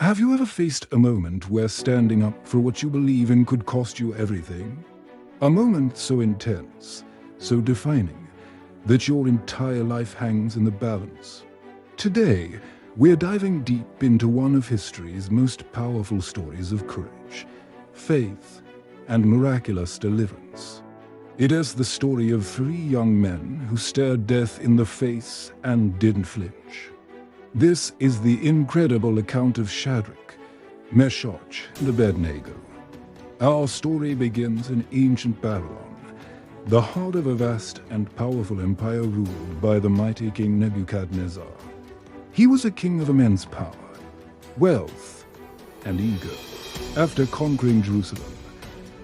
Have you ever faced a moment where standing up for what you believe in could cost you everything? A moment so intense, so defining, that your entire life hangs in the balance. Today, we're diving deep into one of history's most powerful stories of courage, faith, and miraculous deliverance. It is the story of three young men who stared death in the face and didn't flinch. This is the incredible account of Shadrach, Meshach, and Abednego. Our story begins in ancient Babylon, the heart of a vast and powerful empire ruled by the mighty King Nebuchadnezzar. He was a king of immense power, wealth, and ego. After conquering Jerusalem,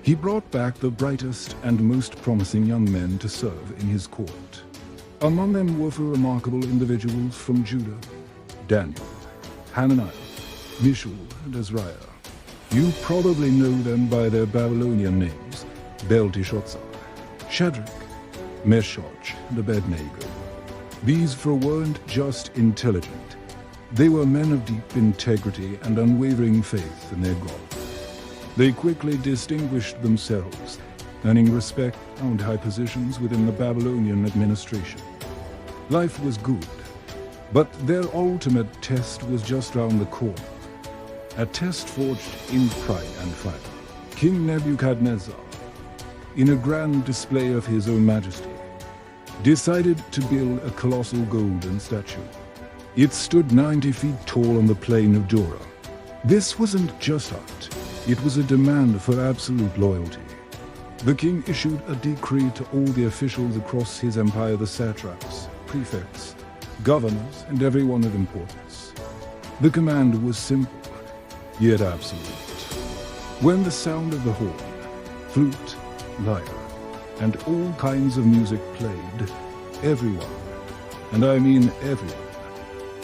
he brought back the brightest and most promising young men to serve in his court. Among them were four remarkable individuals from Judah: Daniel, Hananiah, Mishael, and Azariah. You probably know them by their Babylonian names: Belteshazzar, Shadrach, Meshach, and Abednego. These four weren't just intelligent. They were men of deep integrity and unwavering faith in their God. They quickly distinguished themselves, earning respect and high positions within the Babylonian administration. Life was good, but their ultimate test was just round the corner. A test forged in pride and fire. King Nebuchadnezzar, in a grand display of his own majesty, decided to build a colossal golden statue. It stood 90 feet tall on the plain of Dura. This wasn't just art, it was a demand for absolute loyalty. The king issued a decree to all the officials across his empire, the satraps, prefects, governors, and everyone of importance. The command was simple, yet absolute. When the sound of the horn, flute, lyre, and all kinds of music played, everyone, and I mean everyone,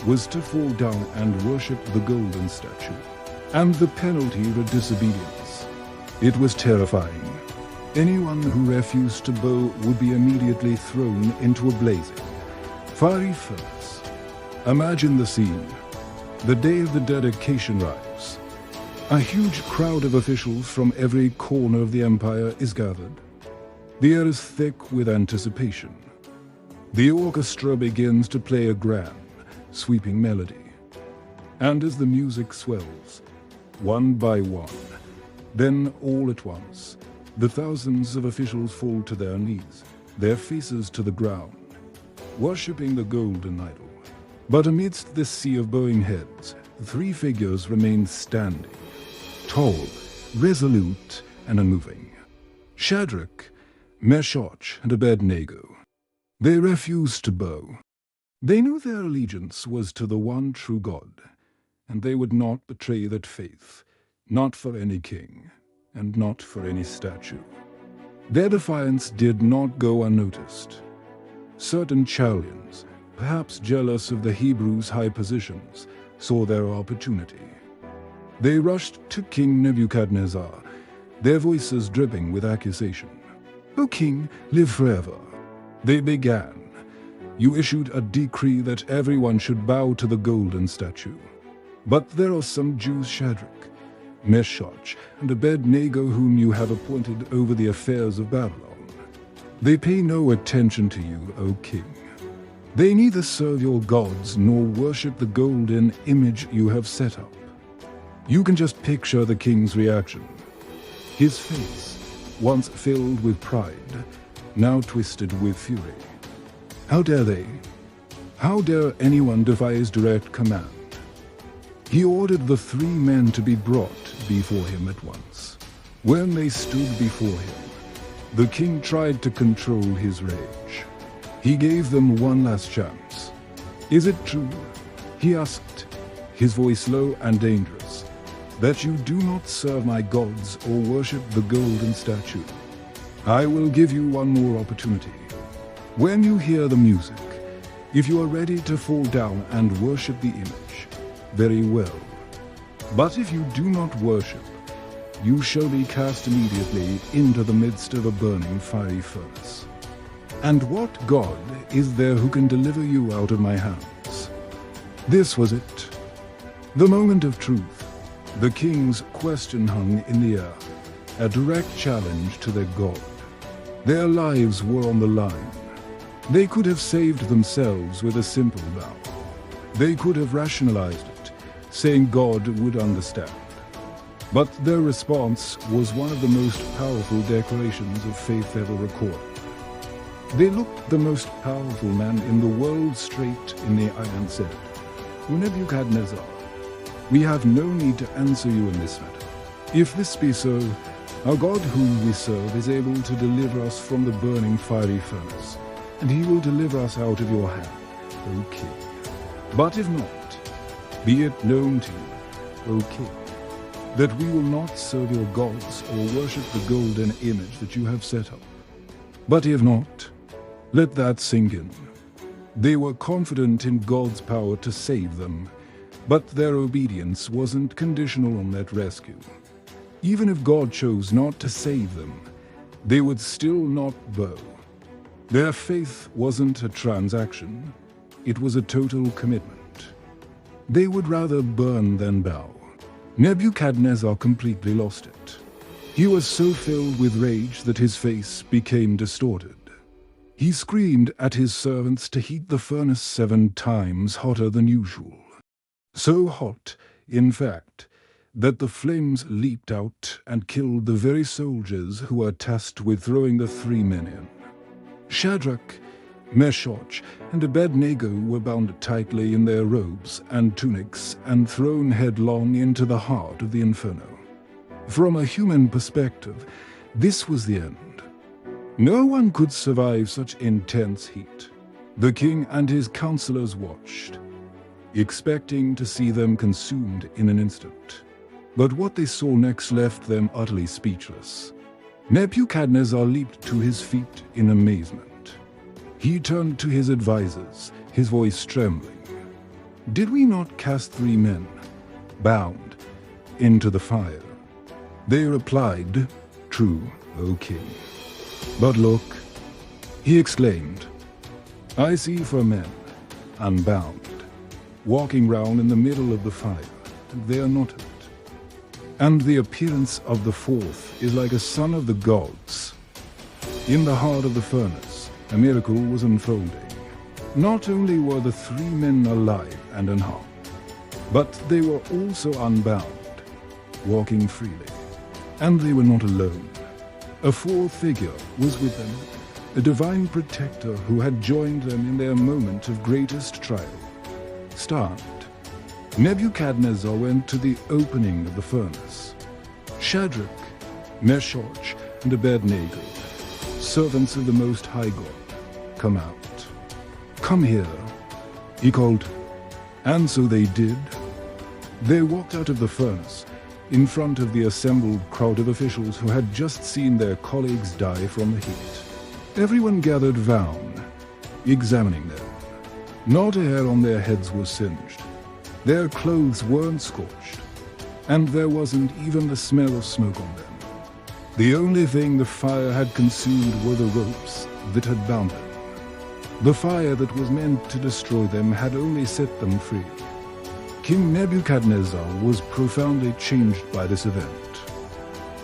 was to fall down and worship the golden statue. And the penalty for disobedience. It was terrifying. Anyone who refused to bow would be immediately thrown into a blazing, fiery furnace. Imagine the scene. The day of the dedication arrives. A huge crowd of officials from every corner of the empire is gathered. The air is thick with anticipation. The orchestra begins to play a grand, sweeping melody. And as the music swells, one by one, then all at once, the thousands of officials fall to their knees, their faces to the ground, worshipping the golden idol. But amidst this sea of bowing heads, three figures remain standing, tall, resolute, and unmoving. Shadrach, Meshach, and Abednego. They refused to bow. They knew their allegiance was to the one true God, and they would not betray that faith, not for any king, and not for any statue. Their defiance did not go unnoticed. Certain Chaldeans, perhaps jealous of the Hebrews' high positions, saw their opportunity. They rushed to King Nebuchadnezzar, their voices dripping with accusation. "O king, live forever," they began. "You issued a decree that everyone should bow to the golden statue. But there are some Jews, Shadrach, Meshach, and Abednego, whom you have appointed over the affairs of Babylon. They pay no attention to you, O king. They neither serve your gods nor worship the golden image you have set up." You can just picture the king's reaction. His face, once filled with pride, now twisted with fury. How dare they? How dare anyone defy his direct command? He ordered the three men to be brought before him at once. When they stood before him, the king tried to control his rage. He gave them one last chance. "Is it true," he asked, his voice low and dangerous, "that you do not serve my gods or worship the golden statue? I will give you one more opportunity. When you hear the music, if you are ready to fall down and worship the image, very well. But if you do not worship, you shall be cast immediately into the midst of a burning fiery furnace. And what God is there who can deliver you out of my hands?" This was it. The moment of truth. The king's question hung in the air, a direct challenge to their God. Their lives were on the line. They could have saved themselves with a simple vow. They could have rationalized it, saying God would understand. But their response was one of the most powerful declarations of faith ever recorded. They looked the most powerful man in the world straight in the eye and said, "Nebuchadnezzar, we have no need to answer you in this matter. If this be so, our God whom we serve is able to deliver us from the burning fiery furnace, and he will deliver us out of your hand, O king. But if not, be it known to you, O king, that we will not serve your gods or worship the golden image that you have set up. But if not, let that sink in." They were confident in God's power to save them, but their obedience wasn't conditional on that rescue. Even if God chose not to save them, they would still not bow. Their faith wasn't a transaction, it was a total commitment. They would rather burn than bow. Nebuchadnezzar completely lost it. He was so filled with rage that his face became distorted. He screamed at his servants to heat the furnace 7 times hotter than usual. So hot, in fact, that the flames leaped out and killed the very soldiers who were tasked with throwing the 3 men in. Shadrach, Meshach, and Abednego were bound tightly in their robes and tunics and thrown headlong into the heart of the inferno. From a human perspective, this was the end. No one could survive such intense heat. The king and his counselors watched, expecting to see them consumed in an instant. But what they saw next left them utterly speechless. Nebuchadnezzar leaped to his feet in amazement. He turned to his advisors, his voice trembling. "Did we not cast 3 men, bound, into the fire?" They replied, "True, O king." "But look," he exclaimed, "I see 4 men, unbound, walking round in the middle of the fire, and they are not hurt. And the appearance of the 4th is like a son of the gods." In the heart of the furnace, a miracle was unfolding. Not only were the 3 men alive and unharmed, but they were also unbound, walking freely. And they were not alone. A 4th figure was with them, a divine protector who had joined them in their moment of greatest trial. Stunned, Nebuchadnezzar went to the opening of the furnace. Shadrach, Meshach, and Abednego, servants of the Most High God, "Come out. Come here," he called. And so they did. They walked out of the furnace, in front of the assembled crowd of officials who had just seen their colleagues die from the heat. Everyone gathered round, examining them. Not a hair on their heads was singed. Their clothes weren't scorched, and there wasn't even the smell of smoke on them. The only thing the fire had consumed were the ropes that had bound them. The fire that was meant to destroy them had only set them free. King Nebuchadnezzar was profoundly changed by this event.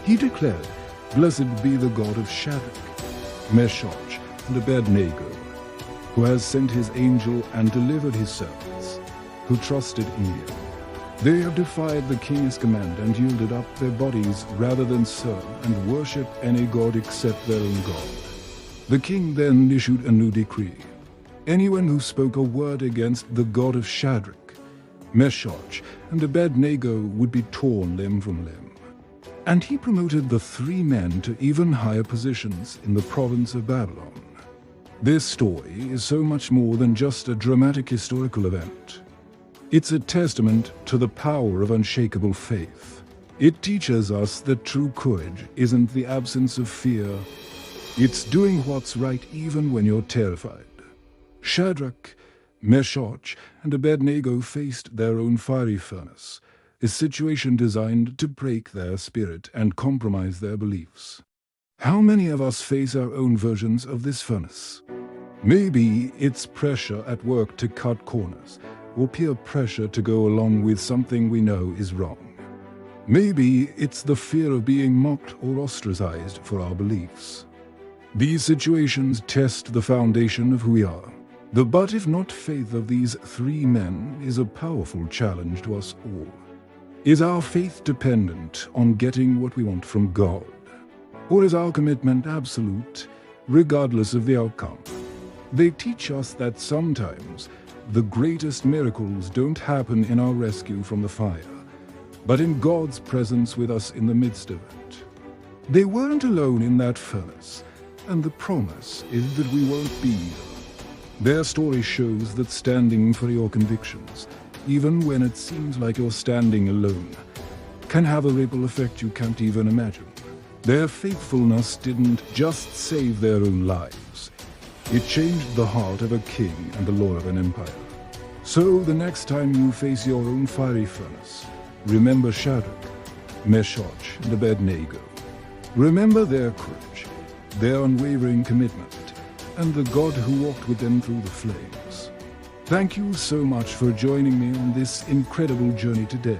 He declared, "Blessed be the God of Shadrach, Meshach, and Abednego, who has sent his angel and delivered his servants, who trusted in you. They have defied the king's command and yielded up their bodies rather than serve and worship any god except their own God." The king then issued a new decree. Anyone who spoke a word against the God of Shadrach, Meshach, and Abednego would be torn limb from limb. And he promoted the 3 men to even higher positions in the province of Babylon. This story is so much more than just a dramatic historical event. It's a testament to the power of unshakable faith. It teaches us that true courage isn't the absence of fear. It's doing what's right even when you're terrified. Shadrach, Meshach, and Abednego faced their own fiery furnace, a situation designed to break their spirit and compromise their beliefs. How many of us face our own versions of this furnace? Maybe it's pressure at work to cut corners, or peer pressure to go along with something we know is wrong. Maybe it's the fear of being mocked or ostracized for our beliefs. These situations test the foundation of who we are. The but if not faith of these three men is a powerful challenge to us all. Is our faith dependent on getting what we want from God? Or is our commitment absolute, regardless of the outcome? They teach us that sometimes the greatest miracles don't happen in our rescue from the fire, but in God's presence with us in the midst of it. They weren't alone in that furnace, and the promise is that we won't be. Their story shows that standing for your convictions, even when it seems like you're standing alone, can have a ripple effect you can't even imagine. Their faithfulness didn't just save their own lives. It changed the heart of a king and the lord of an empire. So the next time you face your own fiery furnace, remember Shadrach, Meshach, and Abednego. Remember their courage, their unwavering commitment, and the God who walked with them through the flames. Thank you so much for joining me on this incredible journey today.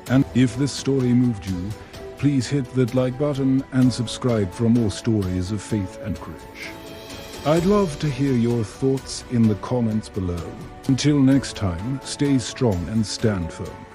And if this story moved you, please hit that like button and subscribe for more stories of faith and courage. I'd love to hear your thoughts in the comments below. Until next time, stay strong and stand firm.